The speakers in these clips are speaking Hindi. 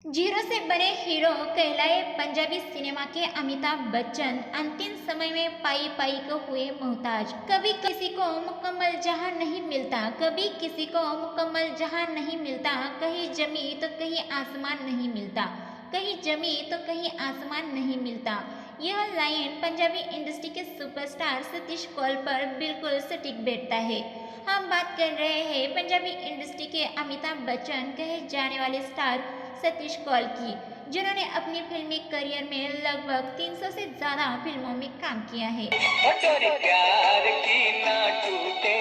जीरो से बने हीरो कहलाए पंजाबी सिनेमा के अमिताभ बच्चन अंतिम समय में पाई पाई को हुए मोहताज। कभी किसी को मुकम्मल जहां नहीं मिलता, कभी किसी को मुकम्मल जहां नहीं मिलता, कहीं जमी तो कहीं आसमान नहीं मिलता, कहीं जमी तो कहीं आसमान नहीं मिलता। यह लाइन पंजाबी इंडस्ट्री के सुपरस्टार सतीश कौल पर बिल्कुल सटीक बैठता है। हम बात कर रहे हैं पंजाबी इंडस्ट्री के अमिताभ बच्चन कहे जाने वाले स्टार सतीश कौल की, जिन्होंने अपनी फिल्मी करियर में लगभग 300 से ज्यादा फिल्मों में काम किया है। प्यार की ना टूटे,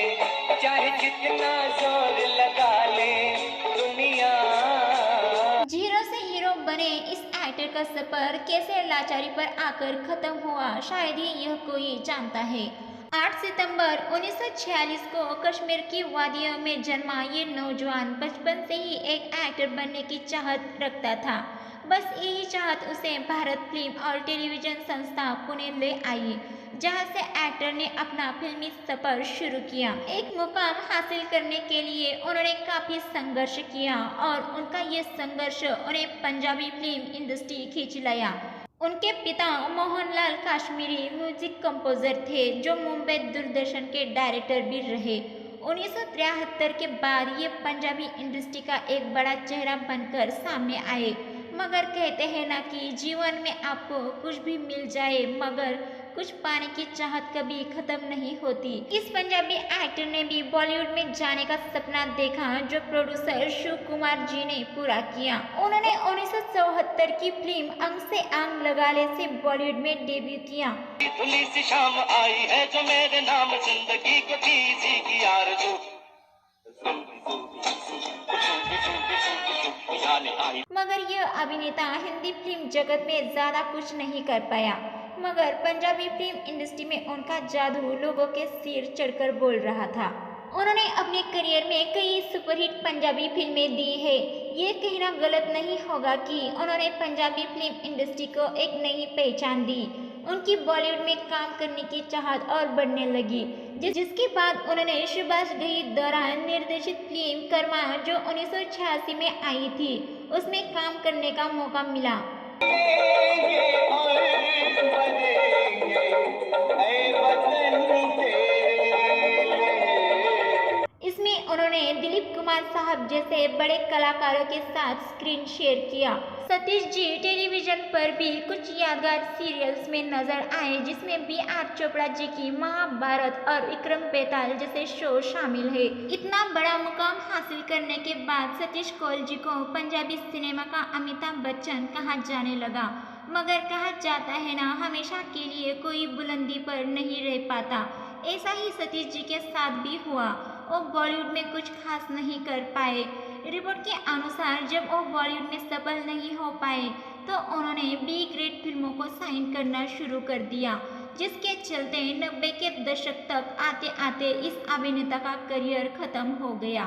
चाहे जितना जोर लगा ले दुनिया। जीरो से हीरो बने इस एक्टर का सफर कैसे लाचारी पर आकर खत्म हुआ, शायद ही यह कोई जानता है। 8 सितंबर 1946 को कश्मीर की वादियों में जन्मा ये नौजवान बचपन से ही एक एक्टर बनने की चाहत रखता था। बस यही चाहत उसे भारत फिल्म और टेलीविजन संस्था पुणे ले आई, जहां से एक्टर ने अपना फिल्मी सफर शुरू किया। एक मुकाम हासिल करने के लिए उन्होंने काफी संघर्ष किया और उनका ये संघर्ष उन्हें पंजाबी फिल्म इंडस्ट्री खींच लाया। उनके पिता मोहनलाल काश्मीरी म्यूजिक कंपोजर थे, जो मुंबई दूरदर्शन के डायरेक्टर भी रहे। 1973 के बाद ये पंजाबी इंडस्ट्री का एक बड़ा चेहरा बनकर सामने आए। मगर कहते हैं ना कि जीवन में आपको कुछ भी मिल जाए, मगर कुछ पाने की चाहत कभी खत्म नहीं होती। इस पंजाबी एक्टर ने भी बॉलीवुड में जाने का सपना देखा, जो प्रोड्यूसर शिव कुमार जी ने पूरा किया। उन्होंने 1974 की फिल्म अंग से अंग लगा ले से बॉलीवुड में डेब्यू किया। धुली सी शाम आई है जो मेरे नाम जिंदगी को थी सी की आरज़ू। मगर यह अभिनेता हिंदी फिल्म जगत में ज्यादा कुछ नहीं कर पाया, मगर पंजाबी फिल्म इंडस्ट्री में उनका जादू लोगों के सिर चढ़कर बोल रहा था। उन्होंने अपने करियर में कई सुपरहिट पंजाबी फिल्में दी है। ये कहना गलत नहीं होगा कि उन्होंने पंजाबी फिल्म इंडस्ट्री को एक नई पहचान दी। उनकी बॉलीवुड में काम करने की चाहत और बढ़ने लगी, जिसके बाद उन्होंने सुभाष घई द्वारा निर्देशित फिल्म कर्मा, जो 1986 में आई थी, उसमें काम करने का मौका मिला। इसमें उन्होंने दिलीप कुमार साहब जैसे बड़े कलाकारों के साथ स्क्रीन शेयर किया। सतीश जी टेलीविजन पर भी कुछ यादगार सीरियल्स में नजर आए, जिसमें बी.आर. चोपड़ा जी की महाभारत और विक्रम बेताल जैसे शो शामिल है। इतना बड़ा मुकाम हासिल करने के बाद सतीश कौल जी को पंजाबी सिनेमा का अमिताभ बच्चन कहा जाने लगा। मगर कहा जाता है ना, हमेशा के लिए कोई बुलंदी पर नहीं रह पाता। ऐसा ही सतीश जी के साथ भी हुआ। वो बॉलीवुड में कुछ खास नहीं कर पाए। रिपोर्ट के अनुसार जब वो बॉलीवुड में सफल नहीं हो पाए, तो उन्होंने बी ग्रेड फिल्मों को साइन करना शुरू कर दिया, जिसके चलते 90 के दशक तक आते आते इस अभिनेता का करियर खत्म हो गया।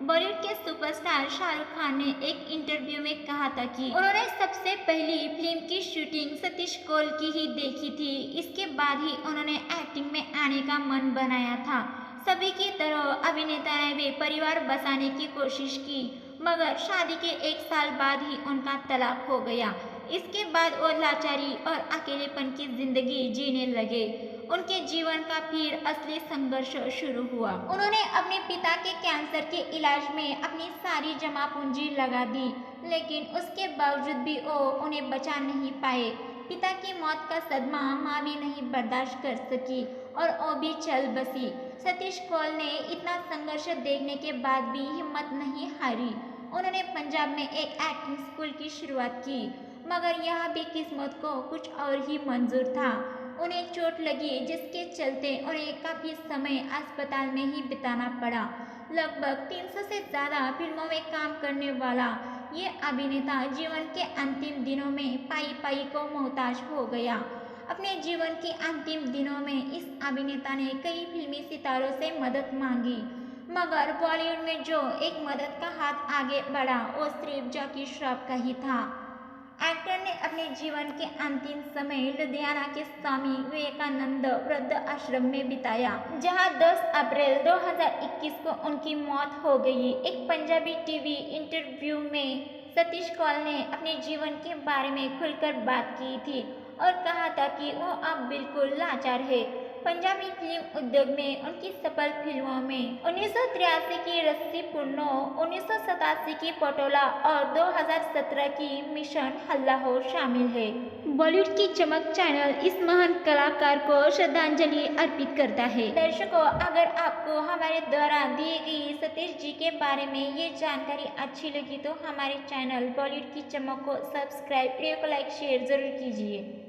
बॉलीवुड के सुपरस्टार शाहरुख खान ने एक इंटरव्यू में कहा था कि उन्होंने सबसे पहली फिल्म की शूटिंग सतीश कौल की ही देखी थी। इसके बाद ही उन्होंने एक्टिंग में आने का मन बनाया था। सभी की तरह अभिनेता ने भी परिवार बसाने की कोशिश की, मगर शादी के 1 साल बाद ही उनका तलाक हो गया। इसके बाद वो लाचारी और अकेलेपन की जिंदगी जीने लगे। उनके जीवन का फिर असली संघर्ष शुरू हुआ। उन्होंने अपने पिता के कैंसर के इलाज में अपनी सारी जमा पूंजी लगा दी, लेकिन उसके बावजूद भी वो उन्हें बचा नहीं पाए। पिता की मौत का सदमा माँ भी नहीं बर्दाश्त कर सकी और वो भी चल बसी। सतीश कौल ने इतना संघर्ष देखने के बाद भी हिम्मत नहीं हारी। उन्होंने पंजाब में एक एक्टिंग स्कूल की शुरुआत की, मगर यहाँ भी किस्मत को कुछ और ही मंजूर था। उन्हें चोट लगी, जिसके चलते उन्हें काफ़ी समय अस्पताल में ही बिताना पड़ा। लगभग 300 से ज़्यादा फिल्मों में काम करने वाला ये अभिनेता जीवन के अंतिम दिनों में पाई पाई को मोहताज हो गया। अपने जीवन के अंतिम दिनों में इस अभिनेता ने कई फिल्मी सितारों से मदद मांगी, मगर बॉलीवुड में जो एक मदद का हाथ आगे बढ़ा, वो सिर्फ जैकी श्रॉफ का ही था। एक्टर ने अपने जीवन के अंतिम समय लुधियाना के स्वामी विवेकानंद वृद्ध आश्रम में बिताया, जहां 10 अप्रैल 2021 को उनकी मौत हो गई। एक पंजाबी टीवी इंटरव्यू में सतीश कौल ने अपने जीवन के बारे में खुलकर बात की थी और कहा था कि वो अब बिल्कुल लाचार है। पंजाबी फिल्म उद्योग में उनकी सफल फिल्मों में 1983 की रस्सी पुन्नो, 1987 की पटोला और 2017 की मिशन हल्ला हो शामिल है। बॉलीवुड की चमक चैनल इस महान कलाकार को श्रद्धांजलि अर्पित करता है। दर्शकों, अगर आपको हमारे द्वारा दी गई सतीश जी के बारे में ये जानकारी अच्छी लगी तो हमारे चैनल बॉलीवुड की चमक को सब्सक्राइब, वीडियो को लाइक शेयर जरूर कीजिए।